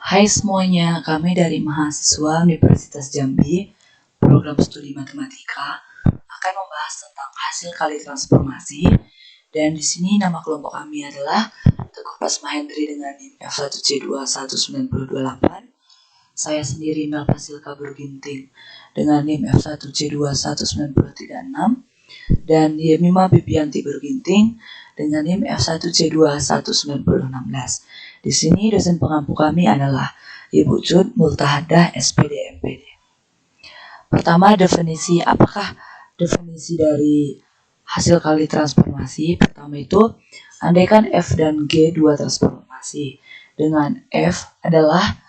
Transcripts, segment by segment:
Hai semuanya, kami dari mahasiswa Universitas Jambi, program studi matematika, akan membahas tentang hasil kali transformasi. Dan di sini nama kelompok kami adalah Teguh Pasmahendri dengan NIM F1C21928. Saya sendiri Melva Silka Berginting dengan NIM F1C21936. Dan Yemima Bibianti Berginting dengan NIM F1C21916. Di sini dosen pengampu kami adalah Ibu Cud Multahadah SPD MPD. Pertama, apakah definisi dari hasil kali transformasi? Pertama itu, andaikan F dan G dua transformasi, dengan F adalah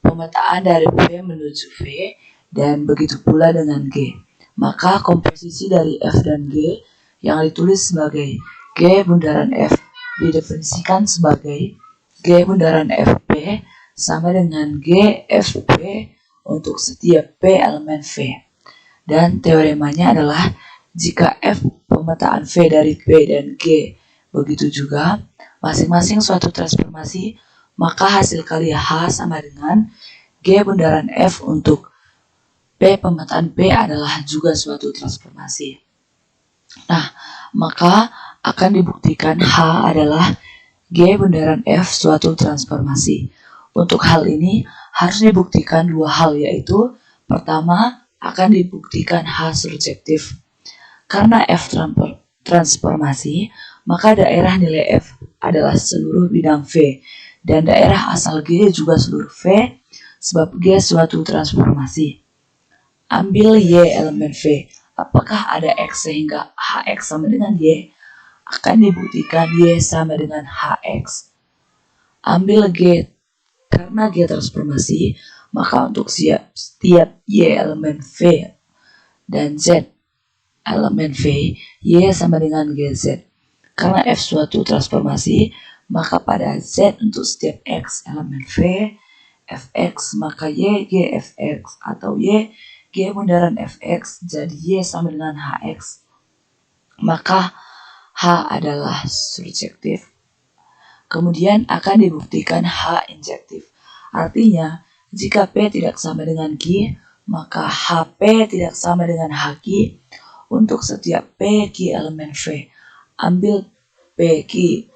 pemetaan dari P menuju V, dan begitu pula dengan G. Maka komposisi dari F dan G yang ditulis sebagai G bundaran F didefinisikan sebagai G bundaran FP sama dengan G FP untuk setiap P elemen V. Dan teoremanya adalah jika F pemetaan V dari P dan G begitu juga masing-masing suatu transformasi, maka hasil kali H sama dengan G bundaran F untuk P pemetaan P adalah juga suatu transformasi. Nah, maka akan dibuktikan H adalah G bundaran F suatu transformasi. Untuk hal ini harus dibuktikan dua hal, yaitu pertama akan dibuktikan H surjektif. Karena F transformasi, maka daerah nilai F adalah seluruh bidang V dan daerah asal G juga seluruh V sebab G suatu transformasi. Ambil Y elemen V. Apakah ada X sehingga HX sama dengan Y? Akan dibuktikan Y sama dengan HX. Ambil G. Karena G transformasi, maka untuk setiap Y elemen V dan Z elemen V, Y sama dengan GZ. Karena F suatu transformasi, maka pada Z untuk setiap X elemen V, Fx, maka Y GFX atau Y G bundaran Fx, jadi Y sama dengan Hx. Maka H adalah surjektif. Kemudian akan dibuktikan H injektif. Artinya, jika P tidak sama dengan Q, maka HP tidak sama dengan HQ untuk setiap P Q elemen V. Ambil P Q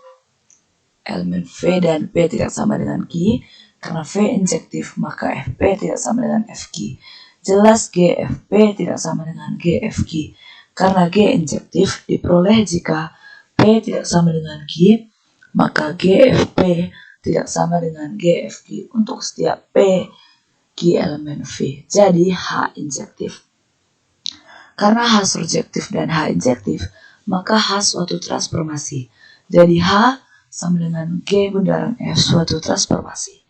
elemen V dan P tidak sama dengan Q, karena V injektif, maka FP tidak sama dengan FQ. Jelas GFP tidak sama dengan GFQ. Karena G injektif diperoleh jika P tidak sama dengan Q, maka GFP tidak sama dengan GFQ untuk setiap P Q elemen V. Jadi H injektif. Karena H surjektif dan H injektif, maka H suatu transformasi. Jadi H sama dengan G bundaran F suatu transformasi.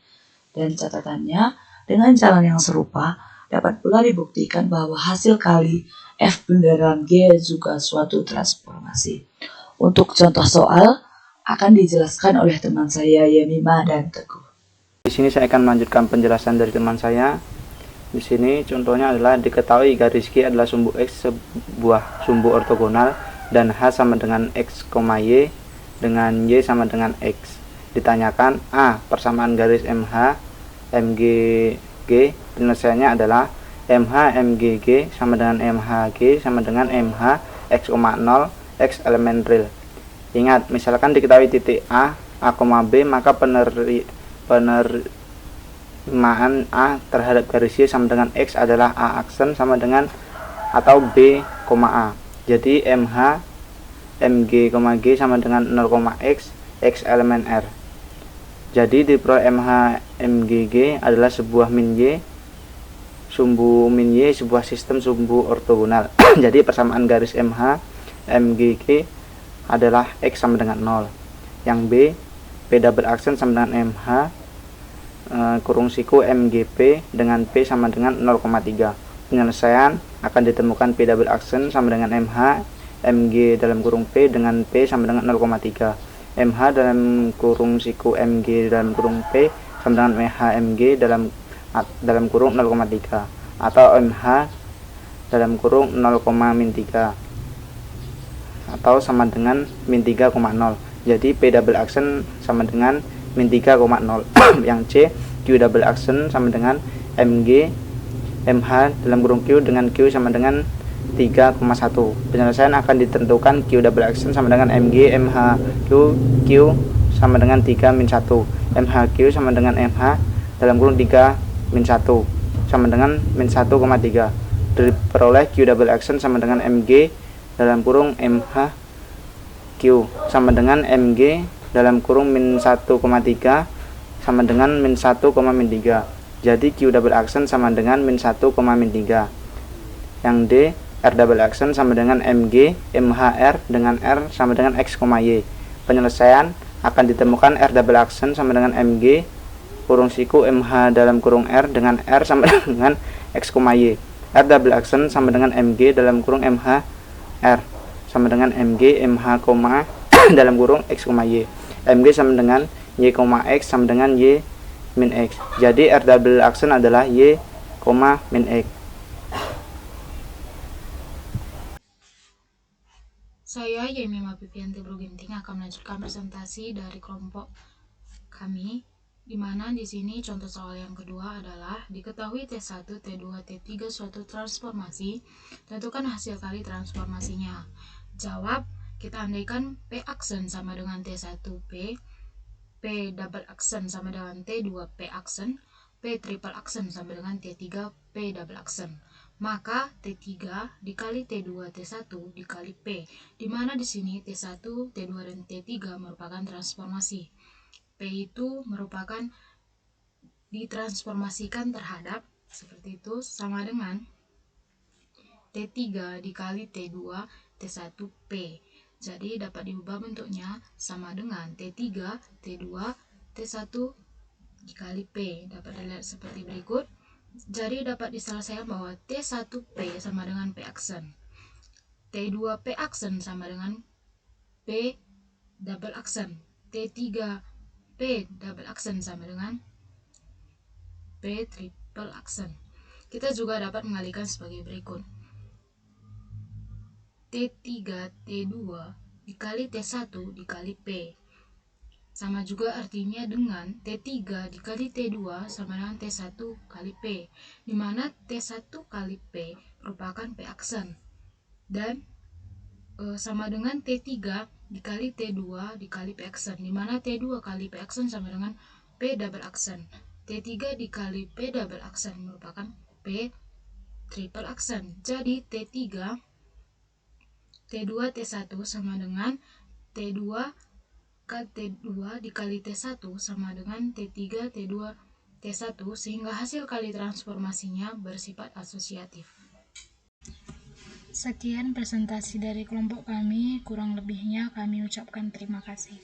Dan catatannya, dengan jalan yang serupa, dapat pula dibuktikan bahwa hasil kali F bundaran G juga suatu transformasi. Untuk contoh soal akan dijelaskan oleh teman saya Yemima dan Teguh. Di sini saya akan melanjutkan penjelasan dari teman saya. Di sini contohnya adalah diketahui garis G adalah sumbu X sebuah sumbu ortogonal dan H sama dengan X, Y dengan Y sama dengan X. Ditanyakan A. Persamaan garis MH MGG. Penyelesaiannya adalah MH MGG sama dengan MHG sama dengan MH X,0 X elemen real. Ingat, misalkan diketahui titik A, B, maka penerimaan A terhadap garis Y sama dengan X adalah A aksen sama dengan atau B, A. Jadi MH MG, G sama dengan 0,X X elemen R. Jadi diperoleh MH MGG adalah sebuah min Y, sumbu min Y, sebuah sistem sumbu ortogonal. Jadi persamaan garis MH MGG adalah X sama dengan 0. Yang B, P double aksen sama dengan MH kurung siku MGP dengan P sama dengan 0,3. Penyelesaian akan ditemukan P double aksen sama dengan MH MG dalam kurung P dengan P sama dengan 0,3. MH dalam kurung siku MG dalam kurung P sama dengan MH MG dalam kurung 0,3 atau MH dalam kurung 0,-3 atau sama dengan min 3,0. Jadi P double aksen sama dengan min 3,0. Yang C, Q double action sama dengan MG MH dalam kurung Q dengan Q sama dengan 3,1. Penyelesaian akan ditentukan Q double action sama dengan MG MH Q sama dengan 3 min 1, MH Q sama dengan MH dalam kurung 3 min 1 sama dengan min 1,3. Diperoleh Q double action sama dengan MG dalam kurung MH Q sama dengan MG dalam kurung min 1,3 sama dengan min 1, min 3. Jadi Q double action sama dengan min 1, min 3. Yang D, R double action sama dengan MG MHR dengan R sama dengan X, Y. Penyelesaian akan ditemukan R double action sama dengan MG kurung siku MH dalam kurung R dengan R sama dengan X, Y. R double action sama dengan MG dalam kurung MH R sama dengan MG MH, dalam kurung X, Y. MG sama dengan Y, X sama dengan Y min X. Jadi R double action adalah Y, min X. Saya Yemima Vivianti Bruginting akan melanjutkan presentasi dari kelompok kami, di mana di sini contoh soal yang kedua adalah diketahui T1, T2, T3 suatu transformasi, tentukan hasil kali transformasinya. Jawab, kita andaikan P aksen sama dengan T1P, P double aksen sama dengan T2P aksen, P triple aksen sama dengan T3P double aksen. Maka T3 dikali T2 T1 dikali P, di mana di sini T1, T2 dan T3 merupakan transformasi. P itu merupakan ditransformasikan terhadap seperti itu sama dengan T3 dikali T2 T1P. Jadi dapat diubah bentuknya sama dengan T3 T2 T1 dikali P. Dapat dilihat seperti berikut. Jadi dapat diselesaikan bahwa T1P sama dengan P aksen, T2P aksen sama dengan P double aksen, T3P double aksen sama dengan P triple aksen. Kita juga dapat mengalihkan sebagai berikut. T3 T2 dikali T1 dikali P. Sama juga artinya dengan T3 dikali T2 sama dengan T1 kali P, di mana T1 kali P merupakan P aksen, dan sama dengan T3 dikali T2 dikali P aksen, di mana T2 kali P aksen sama dengan P double aksen. T3 dikali P double aksen merupakan P triple aksen. Jadi T3 T2 T1 sama dengan T2 T2 dikali T1 sama dengan T3 T2 T1, sehingga hasil kali transformasinya bersifat asosiatif. Sekian presentasi dari kelompok kami, kurang lebihnya kami ucapkan terima kasih.